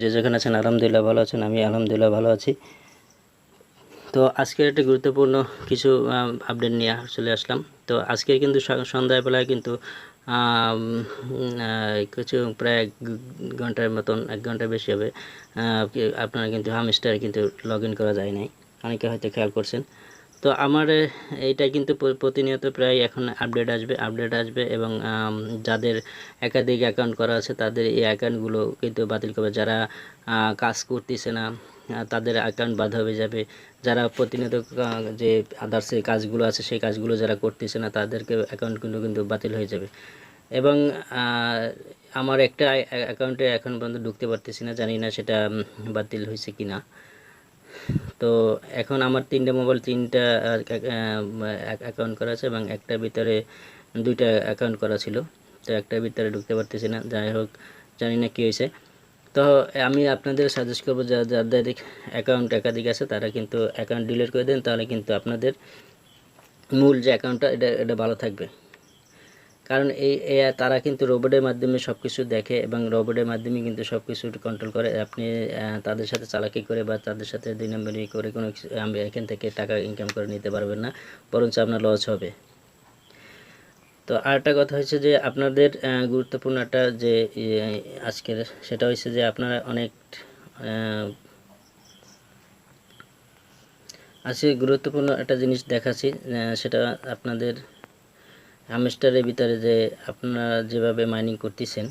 যে যেখানে আছেন আলহামদুলিল্লাহ ভালো আছেন, আমি আলহামদুলিল্লাহ ভালো আছি। তো আজকের একটা গুরুত্বপূর্ণ কিছু আপডেট নিয়ে চলে আসলাম। তো আজকে কিন্তু সন্ধ্যাবেলায় কিন্তু কিছু প্রায় 1 ঘন্টার মতন, 1 ঘন্টার বেশি হবে, আপনারা কিন্তু হামস্টার কিন্তু লগ ইন করা যায় নাই, অনেকে হয়তো খেয়াল করছেন। তো আমার এইটা কিন্তু প্রতিনিয়ত প্রায় এখন আপডেট আসবে এবং যাদের একাধিক অ্যাকাউন্ট করা আছে তাদের এই অ্যাকাউন্টগুলো কিন্তু বাতিল করবে। যারা কাজ করতেছে না তাদের অ্যাকাউন্ট বাধা হয়ে যাবে। যারা প্রতিনিয়ত যে আদার্সের কাজগুলো আছে সেই কাজগুলো যারা করতেছে না তাদেরকে অ্যাকাউন্টগুলো কিন্তু বাতিল হয়ে যাবে। এবং আমার একটা অ্যাকাউন্টে এখন পর্যন্ত ঢুকতে পারতেছি না, জানি না সেটা বাতিল হয়েছে কি না। তো এখন আমার 3টা মোবাইল, 3টা অ্যাকাউন্ট করা আছে এবং একটার ভিতরে 2টা অ্যাকাউন্ট করা ছিল। তো একটার ভিতরে ঢুকতে পারতেছি না, যাই হোক জানি না কী হয়েছে। তো আমি আপনাদের সাজেস্ট করবো যাদের অ্যাকাউন্ট একাধিক আছে তারা কিন্তু অ্যাকাউন্ট ডিলিট করে দেন, তাহলে কিন্তু আপনাদের মূল যে অ্যাকাউন্টটা এটা ভালো থাকবে। কারণ তারা কিন্তু রোবটের মাধ্যমে সব কিছু দেখে এবং রোবটের মাধ্যমে কিন্তু সব কিছু কন্ট্রোল করে। আপনি তাদের সাথে চালাকি করে বা তাদের সাথে 2 নম্বরি করে কোনো কিছু এখান থেকে টাকা ইনকাম করে নিতে পারবেন না, বরঞ্চ আপনার লস হবে। তো আরেকটা কথা হচ্ছে যে আপনাদের গুরুত্বপূর্ণ একটা যে আজকের সেটা হচ্ছে যে আপনারা অনেক আজকে গুরুত্বপূর্ণ একটা জিনিস দেখাচ্ছি, সেটা আপনাদের হামস্টারের ভিতরে যে আপনারা যেভাবে মাইনিং করতেছেন।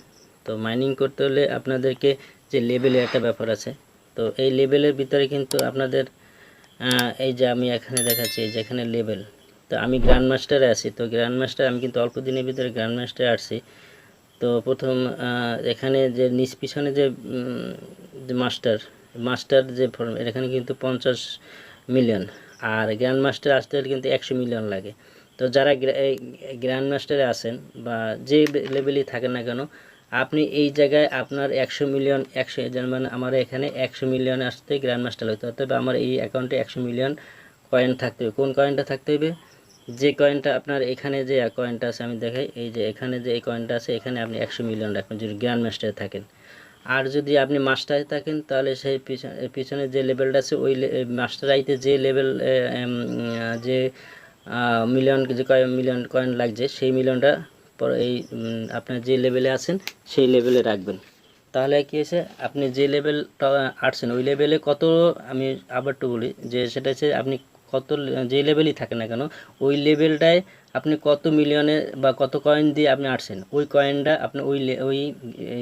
তো মাইনিং করতে হলে আপনাদেরকে যে লেভেলের একটা ব্যাপার আছে, তো এই লেভেলের ভিতরে কিন্তু আপনাদের এই যে আমি এখানে দেখাচ্ছি যেখানে লেভেল, তো আমি গ্র্যান্ড মাস্টারে আছি। তো গ্র্যান্ড মাস্টার আমি কিন্তু অল্প দিনের ভিতরে গ্র্যান্ড মাস্টারে আসছি। তো প্রথম এখানে যে নিচ পিছনে যে মাস্টার মাস্টার যে ফর্ম, এখানে কিন্তু 50 মিলিয়ন, আর গ্র্যান্ড মাস্টার আসতে হলে কিন্তু 100 মিলিয়ন লাগে। তো যারা গ্র্যান্ড মাস্টারে আছেন বা যে লেভেলই থাকেন না কেন, আপনি এই জায়গায় আপনার 100 মিলিয়ন, 100 মানে আমার এখানে 100 মিলিয়ন আসতে গ্র্যান্ড মাস্টার হতে হবে। তবে আমার এই অ্যাকাউন্টে 100 মিলিয়ন কয়েন থাকতে হবে। কোন কয়েনটা থাকতে হবে? যে কয়েনটা আপনার এখানে যে কয়েনটা আছে আমি দেখাই, এই যে এখানে যে এই কয়েনটা আছে এখানে আপনি 100 মিলিয়ন রাখবেন যদি গ্র্যান্ড মাস্টারে থাকেন। আর যদি আপনি মাস্টারে থাকেন তাহলে সেই পিছনে যে লেভেলটা আছে ওই মাস্টার আইতে যে লেভেল যে মিলিয়ন যে মিলিয়ন কয়েন লাগছে সেই মিলিয়নটা এই আপনার যে লেভেলে আছেন সেই লেভেলে রাখবেন। তাহলে কী হয়েছে, আপনি যে লেভেলটা আসছেন ওই লেভেলে কত, আমি আবার একটু বলি যে সেটা হচ্ছে আপনি কত যে লেভেলই থাকে না কেন ওই লেভেলটায় আপনি কত মিলিয়নে বা কত কয়েন দিয়ে আপনি আসছেন ওই কয়েনটা আপনি ওই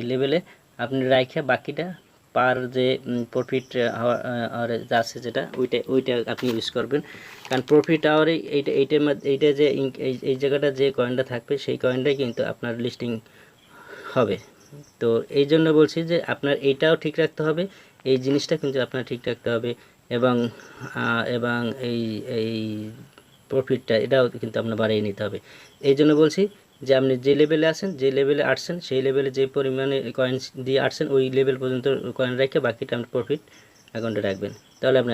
লেভেলে আপনি রাখে বাকিটা পার যে প্রফিট আওয়ারে আছে যেটা ওইটা আপনি ইউজ করবেন। কারণ প্রফিট আওয়ারে এইটা যে এই জায়গাটা যে কয়েনটা থাকবে সেই কয়েনটাই কিন্তু আপনার লিস্টিং হবে। তো এই জন্য বলছি যে আপনার এইটাও ঠিক রাখতে হবে, এই জিনিসটা কিন্তু আপনার ঠিক রাখতে হবে এবং এবং এই এই প্রফিটটা এটাও কিন্তু আপনার বাড়িয়ে নিতে হবে। এই জন্য বলছি যে আপনি যে লেভেলে আছেন, যে লেভেলে আসছেন সেই লেভেলে যে পরিমাণে কয়েন দিয়ে আসছেন ওই লেভেল পর্যন্ত কয়েন রেখে বাকিটা আপনি প্রফিট অ্যাকাউন্টে রাখবেন। তাহলে আপনি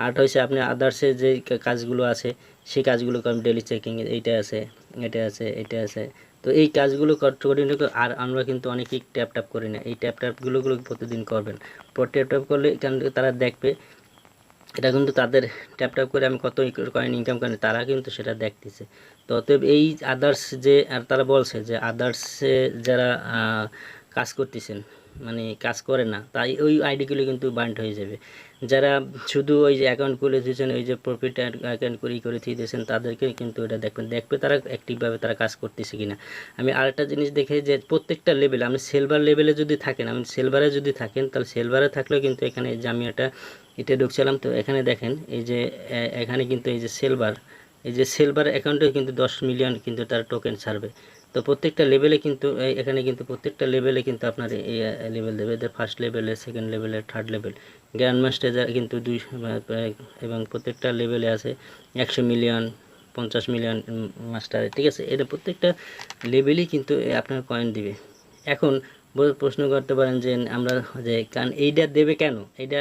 আর্ট হয়েছে আপনি আদার্সে যে কাজগুলো আছে সেই কাজগুলো করেন, ডেলি চেকিং এইটা আছে, এটা আছে, এটা আছে। তো এই কাজগুলো করি, আর আমরা কিন্তু অনেকেই ট্যাপ করি না। এই ট্যাপগুলো প্রতিদিন করবেন। ট্যাপ করলে তারা দেখবে এটা কিন্তু তাদের ট্যাপ করে আমি কত কয়েন ইনকাম করেন তারা কিন্তু সেটা দেখতেছে। তো অতএব এই আদার্স যে আর তারা বলছে যে আদার্সে যারা কাজ করতেছেন মানে কাজ করে না তাই ওই আইডিগুলো কিন্তু বান্ড হয়ে যাবে। যারা শুধু ওই যে অ্যাকাউন্ট খুলে দিয়েছেন ওই যে প্রফিট অ্যাকাউন্ট করে দিয়েছেন তাদেরকে কিন্তু এটা দেখবে তারা অ্যাক্টিভভাবে তারা কাজ করতেছে কিনা। আমি আরেকটা জিনিস দেখে যে প্রত্যেকটা লেভেলে আপনি সিলভার লেভেলে যদি থাকেন, আপনি সিলভারে যদি থাকেন তাহলে সিলভারে থাকলেও কিন্তু এখানে যে আমি এটা ঢুকছিলাম। তো এখানে দেখেন এই যে এখানে কিন্তু এই যে সিলভার অ্যাকাউন্টে কিন্তু 10 মিলিয়ন কিন্তু তার টোকেন ছাড়বে। তো প্রত্যেকটা লেভেলে কিন্তু এখানে কিন্তু প্রত্যেকটা লেভেলে কিন্তু আপনার এই লেভেল দেবে, ফার্স্ট লেভেলে, সেকেন্ড লেভেলে, থার্ড লেভেল, গ্র্যান্ড মাস্টার কিন্তু 200 এবং প্রত্যেকটা লেভেলে আছে 100 মিলিয়ন, 50 মিলিয়ন মাস্টার, ঠিক আছে। এটা প্রত্যেকটা লেভেলই কিন্তু আপনার কয়েন দিবে। এখন প্রশ্ন করতে পারেন যে আমরা যে কারণ এইটা দেবে কেন, এইটা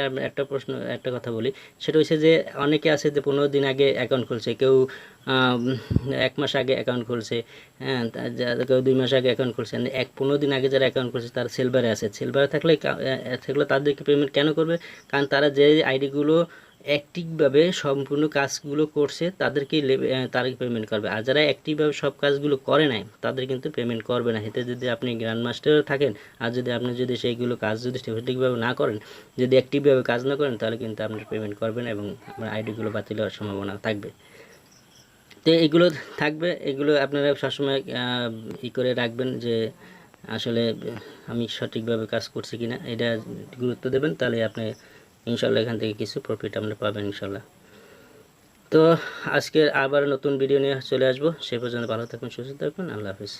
একটা কথা বলি, সেটা হচ্ছে যে অনেকে আছে যে 15 দিন আগে অ্যাকাউন্ট খুলছে, কেউ 1 মাস আগে অ্যাকাউন্ট খুলছে, হ্যাঁ, কেউ 2 মাস আগে অ্যাকাউন্ট খুলছে। 15 দিন আগে যারা অ্যাকাউন্ট খুলছে তারা সিলভারে আছে, সিলভারে থাকলে সেগুলো তাদেরকে পেমেন্ট কেন করবে, কারণ তারা যে আইডিগুলো অ্যাক্টিভভাবে সম্পূর্ণ কাজগুলো করছে তাদেরকেই তারা পেমেন্ট করবে। আর যারা অ্যাক্টিভভাবে সব কাজগুলো করে নাই তাদের কিন্তু পেমেন্ট করবে না। এতে যদি আপনি গ্র্যান্ড মাস্টারও থাকেন আর যদি আপনি যদি সেইগুলো কাজ যদি সঠিকভাবে না করেন, যদি অ্যাক্টিভভাবে কাজ না করেন, তাহলে কিন্তু আপনার পেমেন্ট করবেন এবং আপনার আইডিগুলো বাতিল হওয়ার সম্ভাবনা থাকবে। তো এগুলো থাকবে, এগুলো আপনারা সবসময় করে রাখবেন যে আসলে আমি সঠিকভাবে কাজ করছি কিনা, এটা গুরুত্ব দেবেন, তাহলে আপনি ইনশাল্লাহ এখান থেকে কিছু প্রফিট আপনারা পাবেন ইনশাল্লাহ। তো আজকে আবার নতুন ভিডিও নিয়ে চলে আসবো, সে পর্যন্ত ভালো থাকুন, সুস্থ থাকুন, আল্লাহ হাফিজ।